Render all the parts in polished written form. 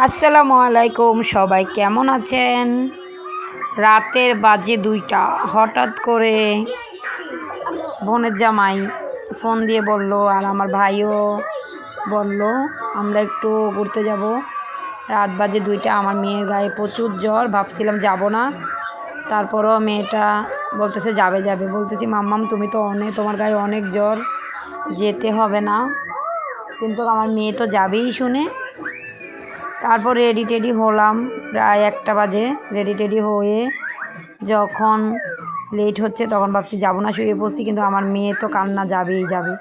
আসসালামু আলাইকুম, সবাই কেমন আছেন? রাতের বাজে 2টা। হঠাৎ করে বোনের জামাই ফোন দিয়ে বলল, আর আমার ভাইও বলল আমরা একটু ঘুরতে যাব। রাত বাজে 2টা, আমার মেয়ের গায়ে প্রচুর জ্বর, ভাবছিলাম যাব না। তারপরও মেয়েটা বলতেছে যাবে যাবে। বলতেছি মাম্মাম তুমি তো তোমার গায়ে অনেক জ্বর, যেতে হবে না। কিন্তু আমার মেয়ে তো যাবেই শুনে। তারপর রেডি টেডি হলাম, প্রায় 1টা বাজে। রেডি টেডি হয়ে যখন লেট হচ্ছে তখন ভাবছি যাবো না, শুয়ে পড়ছি। কিন্তু আমার মেয়ে তো কান্না যাবেই যাবে।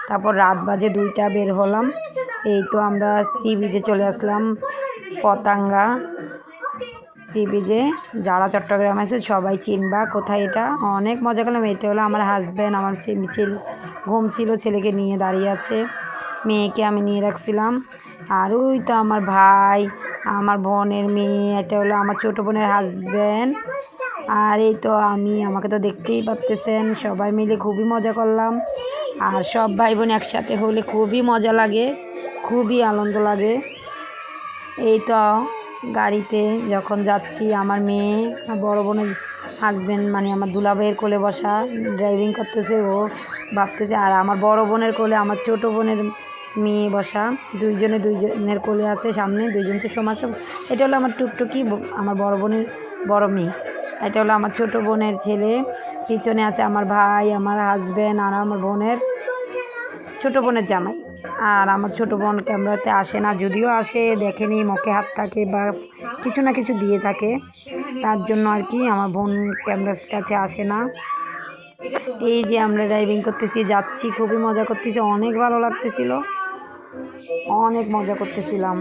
তারপর রাত বাজে 2টা, বের হলাম। এই তো আমরা সি বিচে চলে আসলাম, পতাঙ্গা সি বিচে। যারা চট্টগ্রাম আছে সবাই চিনবা কোথায় এটা। অনেক মজা করলাম। এটা হলো আমার হাজব্যান্ড, আমার ছেলে ঘুম ছিল, ছেলেকে নিয়ে দাঁড়িয়ে আছে, মেয়েকে আমি নিয়ে রাখছিলাম। আর ওই তো আমার ভাই, আমার বোনের মেয়ে, এটা হলো আমার ছোটো বোনের হাজব্যান্ড। আর এই তো আমি, আমাকে তো দেখতেই পাচ্তেছেন। সবাই মিলে খুবই মজা করলাম। আর সব ভাই বোন একসাথে হলে খুবই মজা লাগে, খুবই আনন্দ লাগে। এই তো গাড়িতে যখন যাচ্ছি, আমার মেয়ে বড় বোনের হাজব্যান্ড মানে আমার দুলাভাইয়ের কোলে বসা, ড্রাইভিং করতেছে, ও ভাবতেছে। আর আমার বড় বোনের কোলে আমার ছোটো বোনের মেয়ে বসা, দুইজনের কোলে আছে সামনে, দুইজন তো সমান সমান। এটা হলো আমার টুকটুকি, আমার বড় বোনের বড় মেয়ে। এটা হলো আমার ছোটো বোনের ছেলে। পিছনে আছে আমার ভাই, আমার হাজব্যান্ড, আর আমার বোনের ছোটো বোনের জামাই। আর আমার ছোটো বোন ক্যামেরাতে আসে না, যদিও আসে দেখেনি, মুখে হাত থাকে বা কিছু না কিছু দিয়ে থাকে, তার জন্য আর কি আমার বোন ক্যামেরার কাছে আসে না। এই যে আমরা ড্রাইভিং করতেছি, যাচ্ছি, খুবই মজা করতেছি, অনেক ভালো লাগতেছিল, অনেক মজা করতেছিলাম।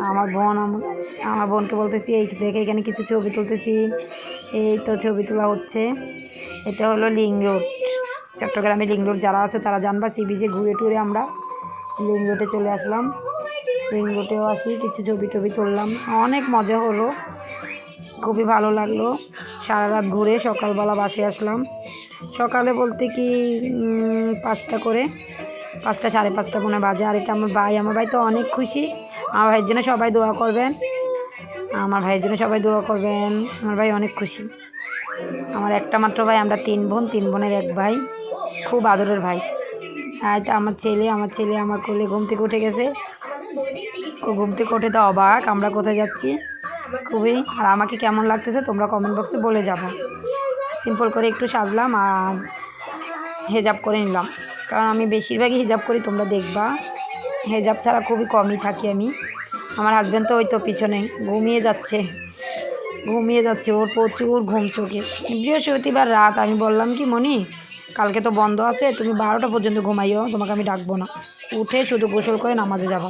আমার বোনকে বলতেছি এই দেখে এখানে কিছু ছবি তুলতেছি। এই তো ছবি তোলা হচ্ছে। এটা হলো লিং রোড, চট্টগ্রামে লিং রোড যারা আছে তারা জানবা। সি বিচে ঘুরে টুরে আমরা লিং রোডে চলে আসলাম। লিং রোডেও আসি, কিছু ছবি টবি তুললাম, অনেক মজা হলো, খুবই ভালো লাগলো। সারা রাত ঘুরে সকালবেলা বাসে আসলাম। সকালে বলতে কি 5টা করে, 5টা, সাড়ে 5টা মনে বাজে। আর এটা আমার ভাই তো অনেক খুশি। আমার ভাইয়ের জন্য সবাই দোয়া করবেন, আমার ভাইয়ের জন্য সবাই দোয়া করবেন। আমার ভাই অনেক খুশি, আমার একটা মাত্র ভাই। আমরা 3 বোন, 3 বোনের 1 ভাই, খুব আদরের ভাই। আর এটা আমার ছেলে আমার কোলে ঘুম থেকে উঠে গেছে। ও ঘুম থেকে উঠে তো অবাক আমরা কোথায় যাচ্ছি খুবই। আর আমাকে কেমন লাগতেছে তোমরা কমেন্ট বক্সে বলে যাবো। সিম্পল করে একটু সাজলাম আর হেজাব করে নিলাম, কারণ আমি বেশিরভাগই হিজাব করি, তোমরা দেখবা। হেজাব ছাড়া খুবই কমই থাকি আমি। আমার হাজব্যান্ড তো ওই তো পিছনে ঘুমিয়ে যাচ্ছে, ওর প্রচুর ঘুম চোখে। বৃহস্পতিবার রাত আমি বললাম কি মনি, কালকে তো বন্ধ আছে, তুমি 12টা পর্যন্ত ঘুমাইও, তোমাকে আমি ডাকবো না, উঠে শুধু গোসল করে নামাজে যাবো।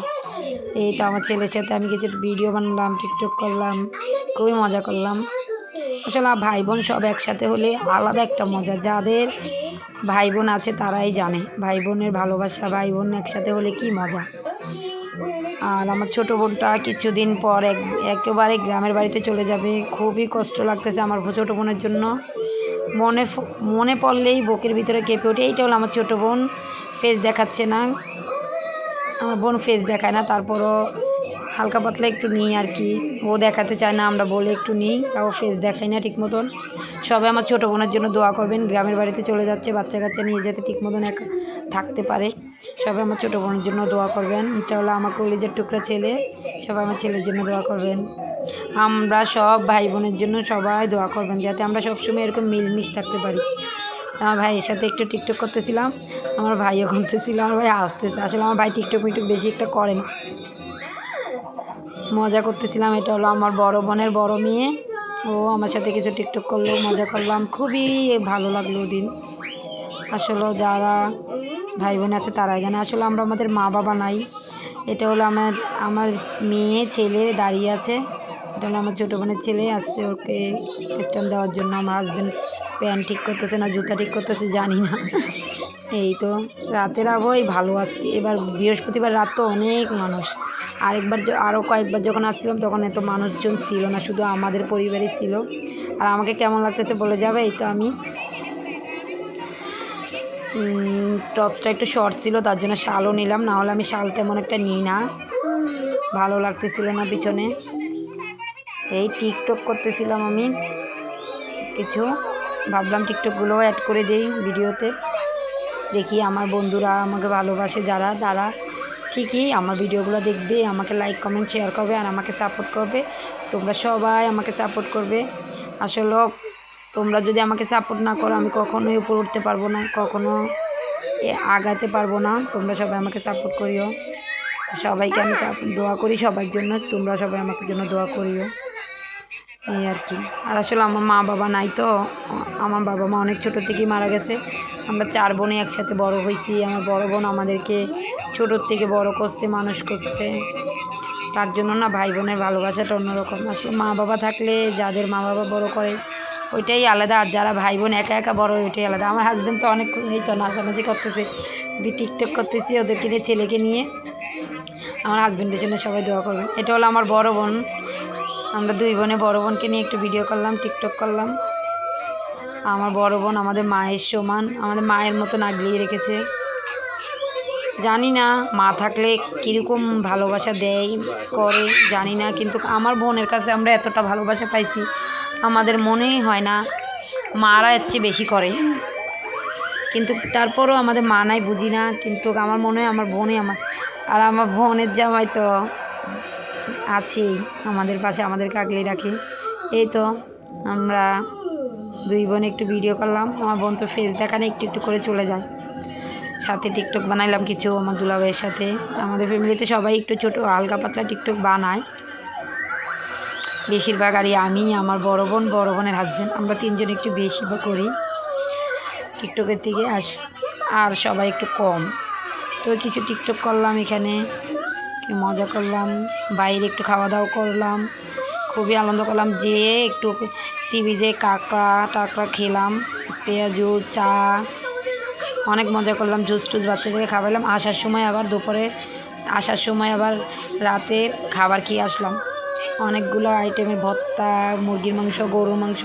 এই তো আমার ছেলের সাথে আমি কিছু ভিডিও বানালাম, টিকটক করলাম, খুবই মজা করলাম। আসলে ভাই বোন সব একসাথে হলে আলাদা একটা মজা। যাদের ভাই বোন আছে তারাই জানে ভাই বোনের ভালোবাসা, ভাই বোন একসাথে হলে কি মজা। আর আমার ছোটো বোনটা কিছুদিন পর একেবারে গ্রামের বাড়িতে চলে যাবে, খুবই কষ্ট লাগতেছে আমার ছোটো বোনের জন্য। মনে পড়লেই বুকের ভিতরে কেঁপে ওঠে। এইটা হলো আমার ছোটো বোন, ফেস দেখাচ্ছে না, আমার বোন ফেস দেখায় না, তারপরও হালকা পাতলা একটু নিই আর কি। ও দেখাতে চায় না, আমরা বলে একটু নিই, তাও ফেস দেখাই না ঠিক মতন। সবাই আমার ছোটো বোনের জন্য দোয়া করবেন, গ্রামের বাড়িতে চলে যাচ্ছে, বাচ্চা কাচ্চা নিয়ে যেতে ঠিক মতন থাকতে পারে। সবাই আমার ছোটো বোনের জন্য দোয়া করবেন। এটা হলো আমার কলেজের টুকরা ছেলে, সবাই আমার ছেলের জন্য দোয়া করবেন। আমরা সব ভাই বোনের জন্য সবাই দোয়া করবেন, যাতে আমরা সবসময় এরকম মিলমিশ থাকতে পারি। আমার ভাইয়ের সাথে একটু টিকটক করতেছিলাম, আমার ভাইও করতেছিল, আমার ভাই আসতেছে। আসলে আমার ভাই টিকটক বেশি একটা করে না, মজা করতেছিলাম। এটা হলো আমার বড় বোনের বড় মেয়ে, ও আমার সাথে কিছু টিকটক করলো, মজা করলাম, খুবই ভালো লাগলো দিন। আসলে যারা ভাই বোন আছে তারাই জানে, আসলে আমরা আমাদের মা বাবা নাই। এটা হলো আমার মেয়ে ছেলে দাঁড়িয়ে আছে, এটা হলো আমার ছোটো বোনের ছেলে আসছে ওকে স্ট্যান্ড দেওয়ার জন্য। আমার হাজব্যান্ড প্যান্ট ঠিক করতেছে না জুতা ঠিক করতেছে জানি না। এই তো রাতের আবহাওয়াই ভালো আজকে। এবার বৃহস্পতিবার রাত তো অনেক মানুষ। আরও কয়েকবার যখন আসছিলাম তখন এত মানুষজন ছিল না, শুধু আমাদের পরিবারই ছিল। আর আমাকে কেমন লাগতেছে বলে যাবে। এই তো আমি টপসটা একটু শর্ট ছিল, তার জন্য শালও নিলাম, না হলে আমি শাল তেমন একটা নিই না। ভালো লাগতেছিল না পিছনে। এই টিকটক করতেছিলাম আমি কিছু, ভাবলাম টিকটকগুলোও অ্যাড করে দেই ভিডিওতে। দেখি আমার বন্ধুরা আমাকে ভালোবাসে যারা, তারা ঠিকই আমার ভিডিওগুলো দেখবে, আমাকে লাইক কমেন্ট শেয়ার করবে আর আমাকে সাপোর্ট করবে। তোমরা সবাই আমাকে সাপোর্ট করবে। আসলে তোমরা যদি আমাকে সাপোর্ট না করো আমি কখনোই উপরে উঠতে পারবো না, কখনো আগাতে পারবো না। তোমরা সবাই আমাকে সাপোর্ট করিও। সবাইকে আমি দোয়া করি সবার জন্য, তোমরা সবাই আমাকে জন্য দোয়া করিও, এই আর কি। আর আসলে আমার মা বাবা নাই তো, আমার বাবা মা অনেক ছোটো থেকেই মারা গেছে। আমরা 4 বোনই একসাথে বড় হয়েছি। আমার বড় বোন আমাদেরকে ছোটোর থেকে বড় করছে, মানুষ করছে। তার জন্য না ভাই বোনের ভালোবাসাটা অন্যরকম। আসলে মা বাবা থাকলে যাদের মা বাবা বড় করে ওইটাই আলাদা, আর যারা ভাই বোন একা একা বড় ওইটাই আলাদা। আমার হাজব্যান্ড তো অনেক এই তো নাচানাচি করতেছে, টিকটক করতেছি ওদেরকে নিয়ে, ছেলেকে নিয়ে। আমার হাজব্যান্ডের জন্য সবাই দোয়া করবেন। এটা হলো আমার বড় বোন, আমরা 2 বোনে বড় বোনকে নিয়ে একটু ভিডিও করলাম, টিকটক করলাম। আমার বড় বোন আমাদের মায়ের সমান, আমাদের মায়ের মতন আগলিয়ে রেখেছে। জানি না মা থাকলে কীরকম ভালোবাসা দেয় করে জানি না, কিন্তু আমার বোনের কাছে আমরা এতটা ভালোবাসা পাইছি আমাদের মনেই হয় না মারা এর চেয়ে বেশি করে। কিন্তু তারপরও আমাদের মা নাই, বুঝি না, কিন্তু আমার মনে হয় আমার বোনই আমার। আর আমার বোনের জামাই তো আছেই আমাদের পাশে, আমাদেরকে আগলে রাখে। এই তো আমরা 2 বোন একটু ভিডিও করলাম। আমার বোন তো ফেস দেখানে একটু একটু করে চলে যায়। সাথে টিকটক বানাইলাম কিছু আমার দুলাভাইয়ের সাথে। আমাদের ফ্যামিলিতে সবাই একটু ছোটো হালকা পাতলা টিকটক বানায় বেশিরভাগ। আর আমি, আমার বড় বোন, বড় বোনের হাজব্যান্ড, আমরা 3 জন একটু বেশি করি টিকটকের থেকে, আর সবাই একটু কম। তো কিছু টিকটক করলাম এখানে, মজা করলাম, বাইরে একটু খাওয়া দাওয়া করলাম, খুবই আনন্দ করলাম। যেয়ে একটু সি বিচে কাঁকড়া খেলাম, পেঁয়াজু চা, অনেক মজা করলাম। জুস টুস বাচ্চাদেরকে খাওয়ালাম। আসার সময় আবার দুপুরে, আসার সময় আবার রাতের খাবার খেয়ে আসলাম। অনেকগুলো আইটেমের ভর্তা, মুরগির মাংস, গরুর মাংস,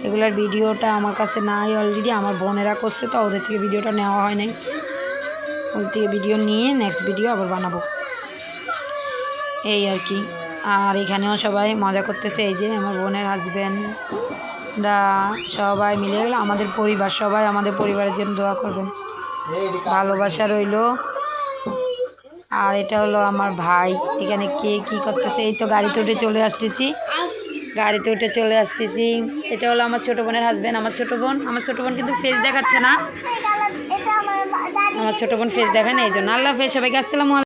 এগুলোর ভিডিওটা আমার কাছে নাই অলরেডি, আমার বোনেরা করছে তো ওদের থেকে ভিডিওটা নেওয়া হয় নাই। ওদের থেকে ভিডিও নিয়ে নেক্সট ভিডিও আবার বানাবো, এই আর কি। আর এখানেও সবাই মজা করতেছে। এই যে আমার বোনের হাজব্যান্ডরা সবাই মিলে গেল, আমাদের পরিবার, সবাই আমাদের পরিবারের জন্য দোয়া করবেন, ভালোবাসা রইল। আর এটা হলো আমার ভাই, এখানে কে কী করতেছে। এই তো গাড়িতে উঠে চলে আসতেছি। এটা হলো আমার ছোটো বোনের হাজব্যান্ড, আমার ছোটো বোন কিন্তু ফেস দেখাচ্ছে না, আমার ছোটো বোন ফেস দেখায় না, এই জন্য। আল্লাহ হাফেজ সবাইকে, আসসালামু আলাইকুম।